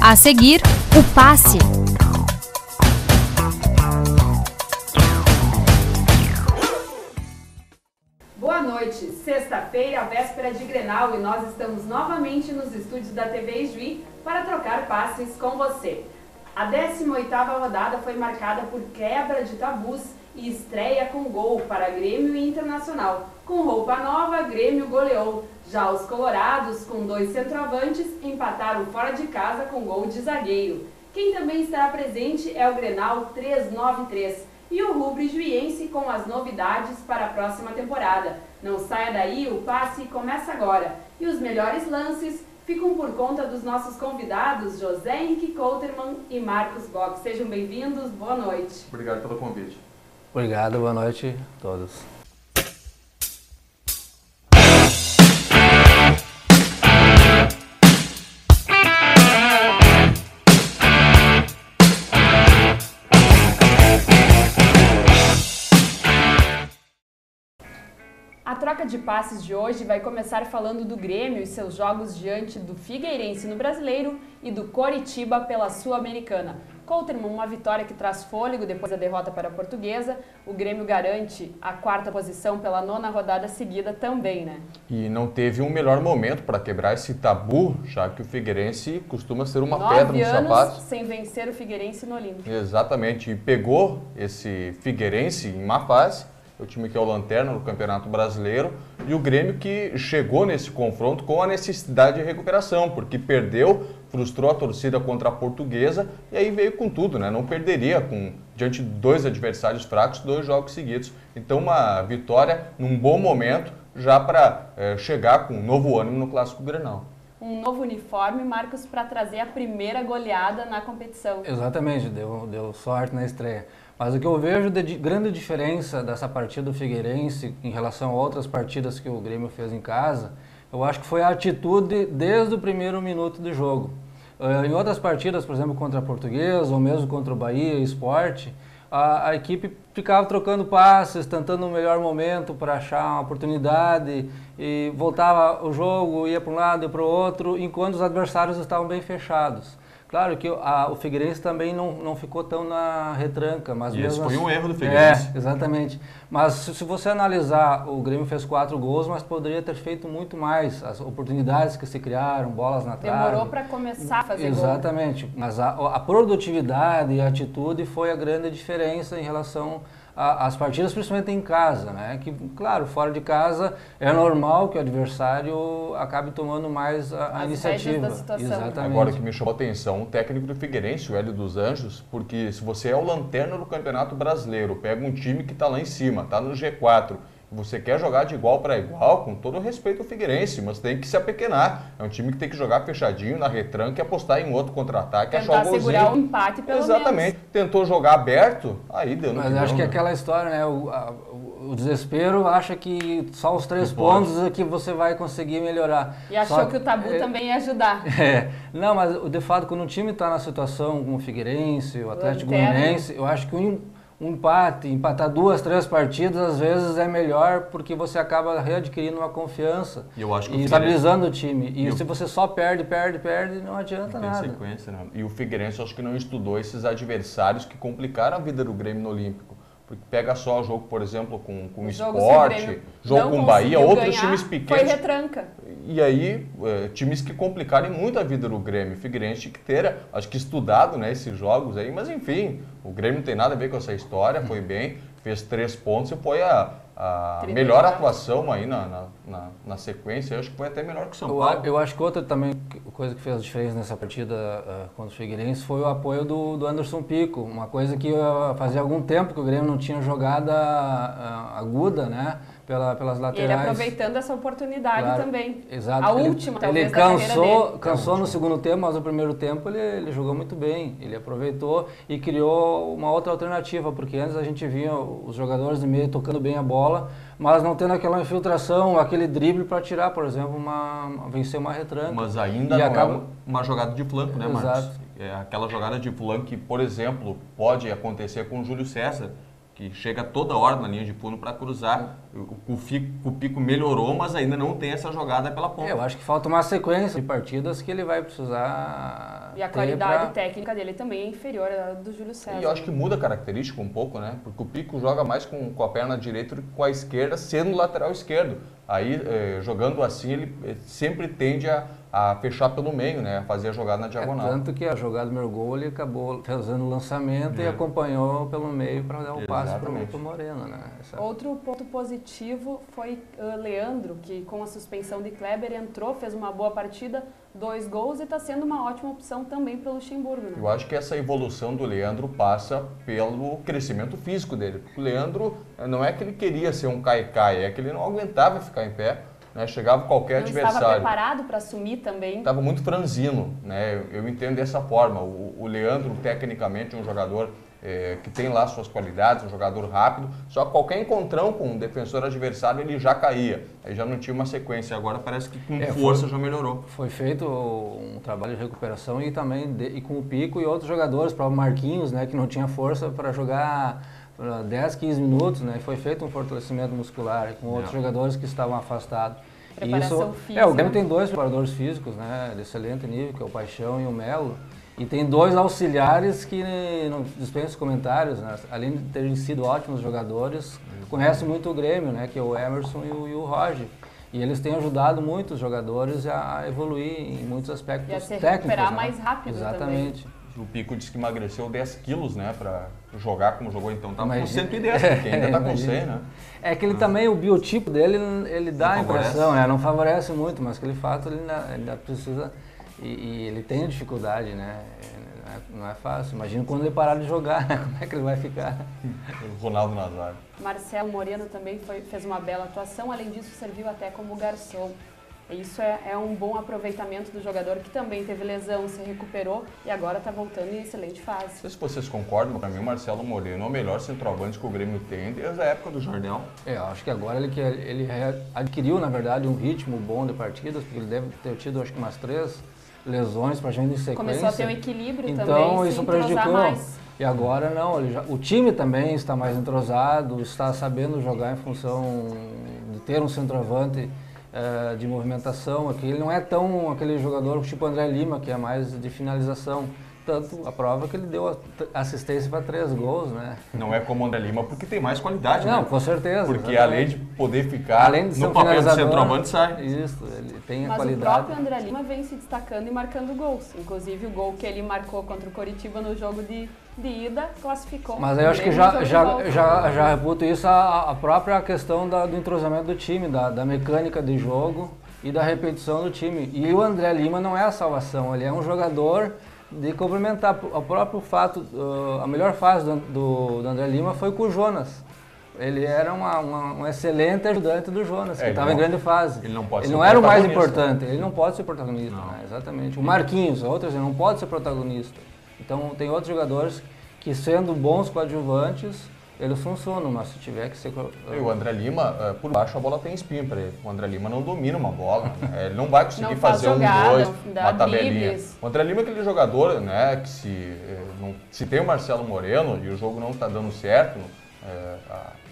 A seguir, o passe. Boa noite, sexta-feira, véspera de Grenal, e nós estamos novamente nos estúdios da TV Ijuí para trocar passes com você. A 18ª rodada foi marcada por quebra de tabus e estreia com gol para Grêmio e Internacional. Com roupa nova, Grêmio goleou. Já os colorados, com 2 centroavantes, empataram fora de casa com gol de zagueiro. Quem também estará presente é o Grenal 393 e o rubro-juiense com as novidades para a próxima temporada. Não saia daí, o passe começa agora. E os melhores lances ficam por conta dos nossos convidados, José Henrique Couterman e Marcos Bock. Sejam bem-vindos, boa noite. Obrigado pelo convite. Obrigado, boa noite a todos. A troca de passes de hoje vai começar falando do Grêmio e seus jogos diante do Figueirense no Brasileiro e do Coritiba pela Sul-Americana. Couterman, uma vitória que traz fôlego depois da derrota para a Portuguesa. O Grêmio garante a 4ª posição pela 9ª rodada seguida também, né? E não teve um melhor momento para quebrar esse tabu, já que o Figueirense costuma ser uma pedra no sapato. 9 anos sem vencer o Figueirense no Olímpico. Exatamente, e pegou esse Figueirense em má fase, o time que é o lanterna no Campeonato Brasileiro, e o Grêmio que chegou nesse confronto com a necessidade de recuperação, porque perdeu, frustrou a torcida contra a Portuguesa e aí veio com tudo, né? Não perderia diante de 2 adversários fracos, 2 jogos seguidos. Então uma vitória num bom momento já para chegar com um novo ânimo no Clássico Grenal. Um novo uniforme, Marcos, para trazer a primeira goleada na competição. Exatamente, deu sorte na estreia. Mas o que eu vejo de grande diferença dessa partida do Figueirense em relação a outras partidas que o Grêmio fez em casa, eu acho que foi a atitude desde o primeiro minuto do jogo. Em outras partidas, por exemplo, contra a Portuguesa ou mesmo contra o Bahia e Sport, a equipe ficava trocando passes, tentando o melhor momento para achar uma oportunidade e voltava o jogo, ia para um lado e para o outro, enquanto os adversários estavam bem fechados. Claro que o Figueirense também não ficou tão na retranca. Mas e esse foi um erro do Figueirense. Exatamente. Mas se você analisar, o Grêmio fez 4 gols, mas poderia ter feito muito mais. As oportunidades que se criaram, bolas na trave. Demorou para começar a fazer gol. Exatamente. Mas a produtividade e a atitude foi a grande diferença em relação às partidas, principalmente em casa, né? Que, claro, fora de casa é normal que o adversário acabe tomando mais a iniciativa. Da situação. Exatamente. Agora, o que me chamou a atenção, o técnico do Figueirense, o Hélio dos Anjos, porque se você é o lanterna do Campeonato Brasileiro, pega um time que está lá em cima, está no G4, você quer jogar de igual para igual, com todo o respeito ao Figueirense, mas tem que se apequenar. É um time que tem que jogar fechadinho na retranca e apostar em outro contra-ataque, achar o golzinho. Tentar segurar o empate pelo menos. Exatamente. Tentou jogar aberto, aí deu no Mas acho que aquela história, né? O desespero acha que só os 3 pontos é que você vai conseguir melhorar. E achou que o tabu também ia ajudar. Não, mas de fato, quando o time está na situação como o Figueirense, o Atlético Goianiense, eu acho que um empate, empatar 2, 3 partidas, às vezes é melhor porque você acaba readquirindo uma confiança e estabilizando o time. E se você só perde, não adianta nada. Tem sequência, né? E o Figueirense acho que não estudou esses adversários que complicaram a vida do Grêmio no Olímpico. Porque pega só o jogo, por exemplo, com o Sport, jogo com o Bahia, outros times pequenos. Foi retranca. E aí, times que complicaram muito a vida do Grêmio. O Figueirense tinha que ter, acho que estudado, né, esses jogos aí, mas enfim, o Grêmio não tem nada a ver com essa história, foi bem, fez 3 pontos e foi a melhor atuação aí na sequência. Eu acho que foi até melhor que o São Paulo. Eu acho que outra também coisa que fez a diferença nessa partida contra o Figueirense foi o apoio do Anderson Pico, uma coisa que fazia algum tempo que o Grêmio não tinha jogada aguda, né? Pelas laterais. E ele aproveitando essa oportunidade também. Exato. A última, talvez, ele cansou no segundo tempo, mas no primeiro tempo ele jogou muito bem. Ele aproveitou e criou uma outra alternativa, porque antes a gente via os jogadores de meio tocando bem a bola, mas não tendo aquela infiltração, aquele drible para tirar, por exemplo, vencer uma retranca. Mas ainda não é uma jogada de flanco, né, Marcos? Exato. É aquela jogada de flanco que, por exemplo, pode acontecer com o Júlio César, que chega toda hora na linha de fundo para cruzar. O Pico melhorou, mas ainda não tem essa jogada pela ponta. Eu acho que falta uma sequência de partidas que ele vai precisar. E a qualidade técnica dele também é inferior à do Júlio César. E eu acho que muda a característica um pouco, né? Porque o Pico joga mais com a perna direita do que com a esquerda, sendo lateral esquerdo. Aí, jogando assim, ele sempre tende a fechar pelo meio, né? A fazer a jogada na diagonal. Tanto que a jogada do meu gol, ele acabou fazendo o lançamento e acompanhou pelo meio para dar o passe para o Moreno, né? Outro ponto positivo foi Leandro, que com a suspensão de Kleber entrou, fez uma boa partida, 2 gols e está sendo uma ótima opção também para o Luxemburgo. Né? Eu acho que essa evolução do Leandro passa pelo crescimento físico dele. Porque o Leandro não é que ele queria ser um cai-cai, é que ele não aguentava ficar em pé. Né? Chegava qualquer adversário. Estava preparado para assumir também. Estava muito franzino, né? Eu entendo dessa forma. O Leandro, tecnicamente, é um jogador que tem lá suas qualidades, um jogador rápido, só que qualquer encontrão com um defensor adversário ele já caía, aí já não tinha uma sequência, agora parece que com força já melhorou. Foi feito um trabalho de recuperação e também e com o Pico e outros jogadores, para o Marquinhos, né, que não tinha força para jogar 10, 15 minutos, né, foi feito um fortalecimento muscular com outros jogadores que estavam afastados. Preparação física. O Grêmio tem 2 preparadores físicos, né, de excelente nível, que é o Paixão e o Melo. E tem 2 auxiliares que não dispensam comentários, né? Além de terem sido ótimos jogadores, conhecem muito o Grêmio, né? Que é o Emerson e o Roger. E eles têm ajudado muito os jogadores a evoluir em muitos aspectos técnicos. E a se recuperar né? mais rápido. Exatamente. Também. O Pico disse que emagreceu 10 quilos, né? Para jogar como jogou, então tá com 110, porque ainda tá com 100, né? É que ele também, o biotipo dele, ele dá a impressão, né? Não favorece muito, mas aquele fato ele ainda precisa... E ele tem dificuldade, né? Não é fácil. Imagina quando ele parar de jogar, né? Como é que ele vai ficar? Ronaldo Nazário. Marcelo Moreno também fez uma bela atuação, além disso serviu até como garçom. Isso é um bom aproveitamento do jogador que também teve lesão, se recuperou e agora está voltando em excelente fase. Não sei se vocês concordam, para mim o Marcelo Moreno é o melhor centroavante que o Grêmio tem desde a época do Jardel. Eu acho que agora ele adquiriu, na verdade, um ritmo bom de partidas, porque ele deve ter tido, acho que umas 3 lesões praticamente em sequência. Começou a ter um equilíbrio então, também, então isso prejudicou. Mais. E agora não, o time também está mais entrosado, está sabendo jogar em função de ter um centroavante de movimentação. Ele não é tão aquele jogador tipo André Lima, que é mais de finalização. Tanto a prova que ele deu assistência para 3 gols, né? Não é como o André Lima, porque tem mais qualidade, não, né? Com certeza. Porque exatamente. além de poder ficar no papel do centroavante, sai. Isso, ele tem a qualidade. Mas o próprio André Lima vem se destacando e marcando gols. Inclusive o gol que ele marcou contra o Coritiba no jogo de ida, classificou. Mas eu acho que já reputo isso a própria questão do entrosamento do time, da mecânica de jogo e da repetição do time. E o André Lima não é a salvação, ele é um jogador de complementar. O próprio fato, a melhor fase do André Lima foi com o Jonas. Ele era um excelente ajudante do Jonas, que estava em grande fase. Ele não era o mais importante, ele não pode ser protagonista, né? Exatamente. O Marquinhos, outros, ele não pode ser protagonista. Então tem outros jogadores que, sendo bons coadjuvantes, eles funcionam, mas se tiver que ser... E o André Lima, por baixo a bola tem espinho para ele. O André Lima não domina uma bola, né? Ele não vai conseguir fazer uma tabelinha. O André Lima é aquele jogador, né, que se tem o Marcelo Moreno e o jogo não está dando certo,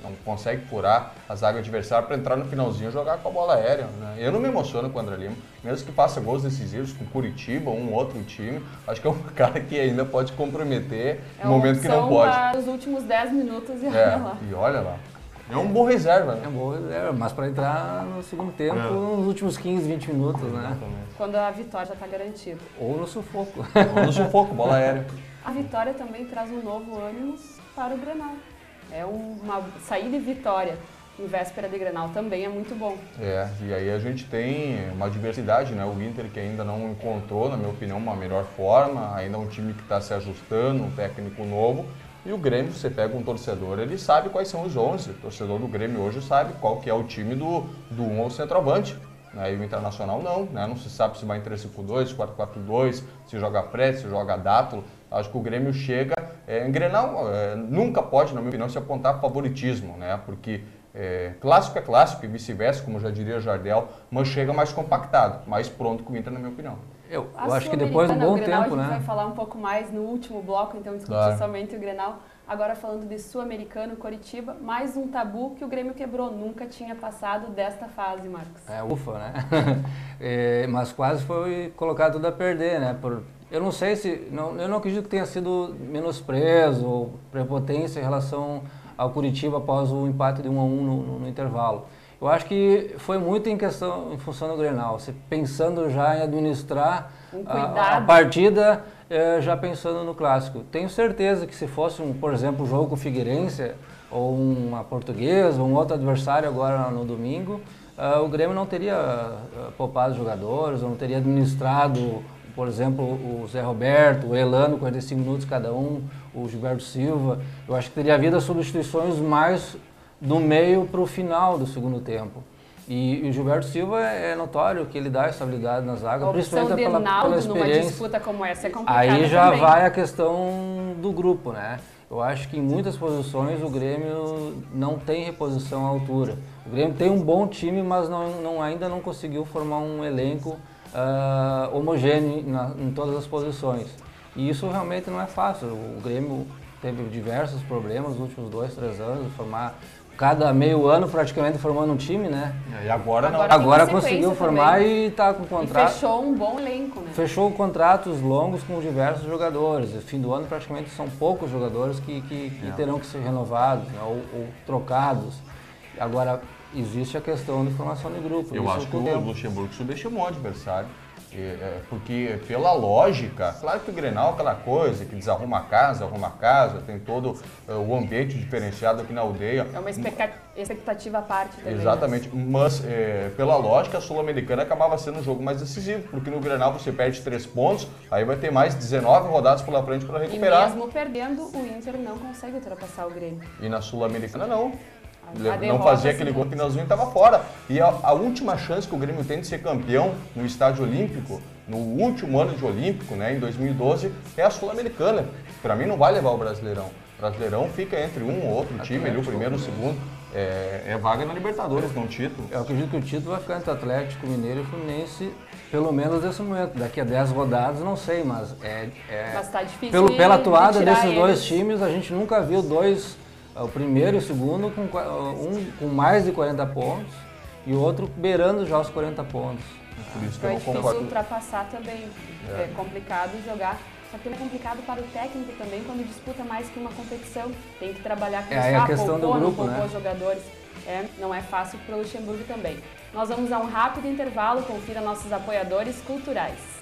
não consegue furar a zaga adversária para entrar no finalzinho e jogar com a bola aérea. Né? Eu não me emociono com o André Lima, mesmo que faça gols decisivos com Curitiba ou um outro time. Acho que é um cara que ainda pode comprometer no momento que não pode. Os últimos 10 minutos e olha lá. E olha lá. É um bom reserva, né? É um bom reserva, mas para entrar no segundo tempo, nos últimos 15, 20 minutos, né? Exatamente. Quando a vitória já está garantida. Ou no sufoco. Ou no sufoco, bola aérea. A vitória também traz um novo ânimo para o Grenal. É uma saída e vitória em véspera de Grenal também é muito bom. E aí a gente tem uma diversidade, né? O Inter que ainda não encontrou, na minha opinião, uma melhor forma, ainda é um time que está se ajustando, um técnico novo. E o Grêmio, você pega um torcedor, ele sabe quais são os 11. O torcedor do Grêmio hoje sabe qual que é o time do 1 ao centroavante. Né? E o Internacional não, né? Não se sabe se vai em 3-5-2, 4-4-2, se joga pré, se joga dátulo. Acho que o Grêmio chega, em Grenal nunca pode, na minha opinião, se apontar favoritismo, né? Porque clássico é clássico e vice-versa, como já diria Jardel, mas chega mais compactado, mais pronto que o Inter, na minha opinião. Eu acho que depois de um bom tempo, A gente né? vai falar um pouco mais no último bloco, então discutir somente o Grenal. Agora falando de Sul-Americano, Coritiba, mais um tabu que o Grêmio quebrou. Nunca tinha passado desta fase, Marcos. Ufa, né? Mas quase foi colocado tudo a perder, né? Eu não sei se... eu não acredito que tenha sido menosprezo ou prepotência em relação ao Coritiba após o empate de 1-1 no intervalo. Eu acho que foi muito em função do Grenal, pensando já em administrar a partida, já pensando no clássico. Tenho certeza que se fosse, por exemplo, um jogo com o Figueirense, ou uma Portuguesa, ou um outro adversário agora no domingo, o Grêmio não teria poupado os jogadores, ou não teria administrado, por exemplo, o Zé Roberto, o Elano, 45 minutos cada um, o Gilberto Silva. Eu acho que teria havido as substituições mais do meio para o final do segundo tempo. E o Gilberto Silva é notório que ele dá estabilidade na zaga, principalmente pela experiência. Numa disputa como essa é complicada. Aí já também. vai a questão do grupo, né? Eu acho que em muitas posições o Grêmio não tem reposição à altura. O Grêmio tem um bom time, mas ainda não conseguiu formar um elenco homogêneo em todas as posições. E isso realmente não é fácil. O Grêmio teve diversos problemas nos últimos 2, 3 anos, formar cada meio ano praticamente formando um time, né? E agora não. Agora conseguiu formar também. E está com contrato. E fechou um bom elenco, né? Fechou contratos longos com diversos jogadores. No fim do ano praticamente são poucos jogadores que terão que ser renovados, né? ou trocados. Agora existe a questão de formação de grupo. Eu acho que o Luxemburgo subestimou o adversário. Porque pela lógica, claro que o Grenal é aquela coisa que desarruma a casa, tem todo o ambiente diferenciado aqui na aldeia. É uma expectativa à parte também. Exatamente, né? Mas pela lógica a Sul-Americana acabava sendo um jogo mais decisivo, porque no Grenal você perde 3 pontos, aí vai ter mais 19 rodadas pela frente para recuperar. E mesmo perdendo, o Inter não consegue ultrapassar o Grêmio. E na Sul-Americana não. Não fazia aquele gol que Finalzinho estava fora. E a última chance que o Grêmio tem de ser campeão no Estádio Olímpico, no último ano de Olímpico, né, em 2012, é a Sul-Americana. Para mim não vai levar o Brasileirão. O Brasileirão fica entre um ou outro time, ali, o primeiro ou o segundo. É vaga na Libertadores, não título. Eu acredito que o título vai ficar entre Atlético Mineiro e Fluminense, pelo menos nesse momento. Daqui a 10 rodadas, não sei, mas mas tá difícil pela atuada desses eles. Dois times, a gente nunca viu o primeiro e o segundo com mais de 40 pontos e o outro beirando já os 40 pontos. Por isso que é eu não difícil concordo. Ultrapassar também. É complicado jogar. Só que é complicado para o técnico também quando disputa mais que uma competição. Tem que trabalhar com a questão do grupo, não poupou jogadores. Não é fácil para o Luxemburgo também. Nós vamos a um rápido intervalo. Confira nossos apoiadores culturais.